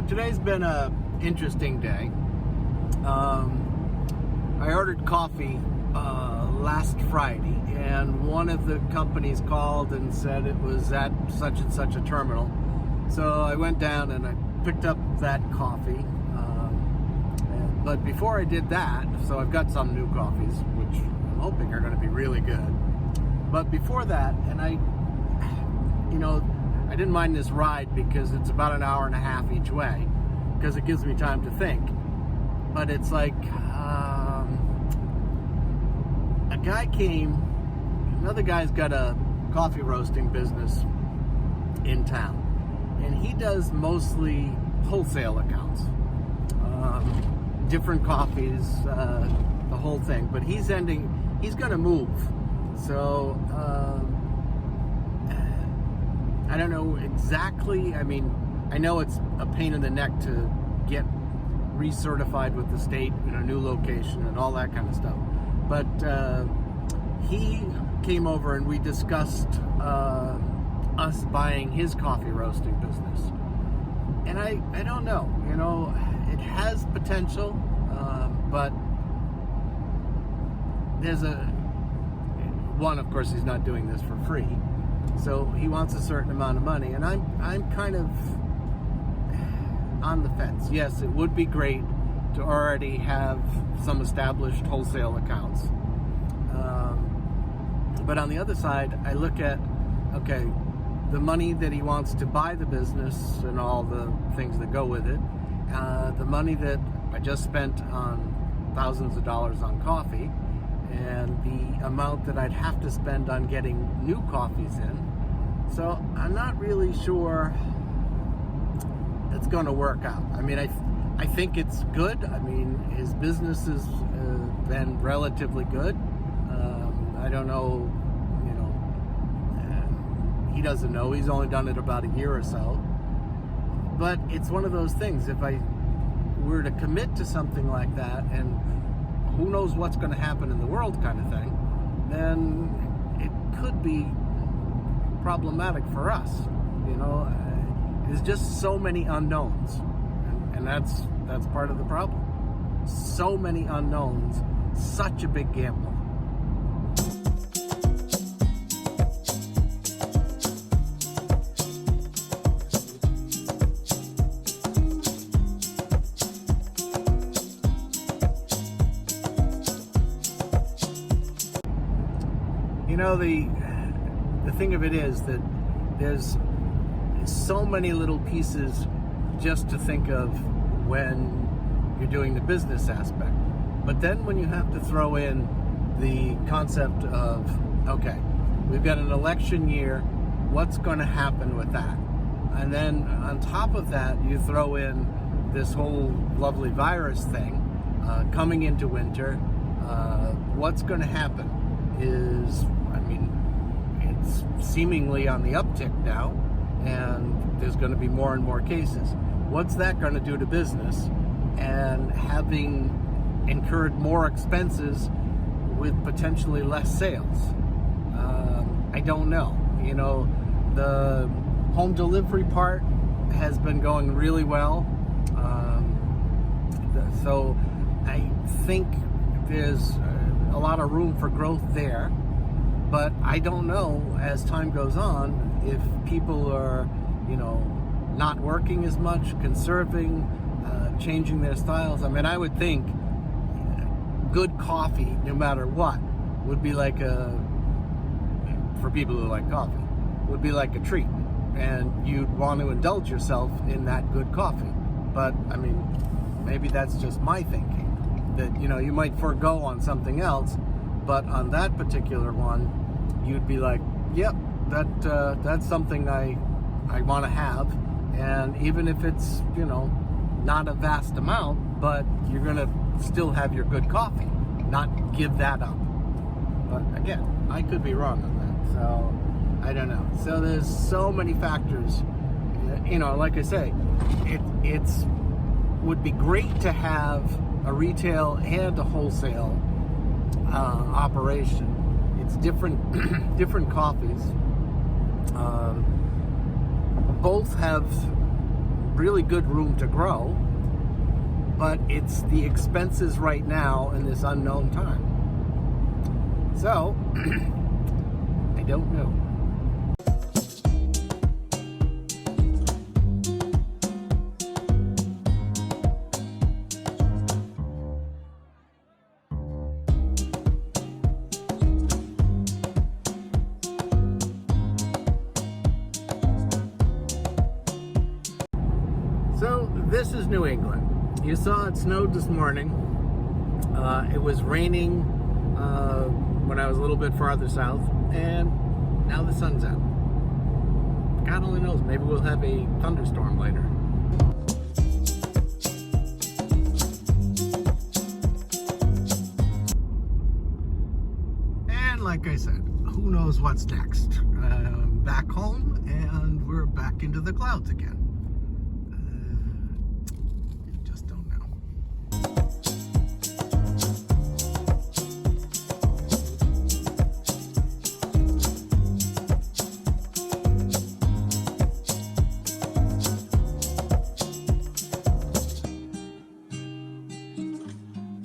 today's been a interesting day. I ordered coffee last Friday, and one of the companies called and said it was at such and such a terminal. So I went down and I picked up that coffee. But before I did that, so I've got some new coffees, which I'm hoping are going to be really good. But before that, and I didn't mind this ride because it's about an hour and a half each way, because it gives me time to think. But it's like, a guy came, another guy's got a coffee roasting business in town, and he does mostly wholesale accounts. Different coffees, the whole thing. But he's going to move. So, I don't know exactly. I mean, I know it's a pain in the neck to get recertified with the state in a new location and all that kind of stuff. But he came over and we discussed us buying his coffee roasting business. And I don't know. It has potential, but there's of course, he's not doing this for free. So he wants a certain amount of money, and I'm kind of on the fence. Yes, it would be great to already have some established wholesale accounts. But on the other side, I look at, okay, the money that he wants to buy the business and all the things that go with it, the money that I just spent on thousands of dollars on coffee, and the amount that I'd have to spend on getting new coffees in. So I'm not really sure it's going to work out. I mean, I think it's good. I mean, his business has been relatively good. I don't know, he doesn't know. He's only done it about a year or so. But it's one of those things. If I were to commit to something like that, and who knows what's going to happen in the world kind of thing, then it could be problematic for us. There's just so many unknowns, and that's part of the problem. So many unknowns, such a big gamble. The thing of it is that there's so many little pieces just to think of when you're doing the business aspect. But then when you have to throw in the concept of, okay, we've got an election year, what's going to happen with that? And then on top of that, you throw in this whole lovely virus thing coming into winter. What's going to happen is, it's seemingly on the uptick now, and there's going to be more and more cases. What's that going to do to business? And having incurred more expenses with potentially less sales, I don't know. The home delivery part has been going really well, so I think there's a lot of room for growth there. But I don't know, as time goes on, if people are, not working as much, conserving, changing their styles. I mean, I would think good coffee, no matter what, would be like for people who like coffee, would be like a treat. And you'd want to indulge yourself in that good coffee. But, I mean, maybe that's just my thinking. That, you might forego on something else, but on that particular one, you'd be like, yep, that's something I want to have. And even if it's, not a vast amount, but you're going to still have your good coffee, not give that up. But again, I could be wrong on that. So I don't know. So there's so many factors. Like I say, it's would be great to have a retail and a wholesale operation. It's different coffees. Both have really good room to grow, but it's the expenses right now in this unknown time. So, I don't know. So this is New England. You saw it snowed this morning. It was raining when I was a little bit farther south, and now the sun's out. God only knows, maybe we'll have a thunderstorm later. And like I said, who knows what's next? Back home, and we're back into the clouds again.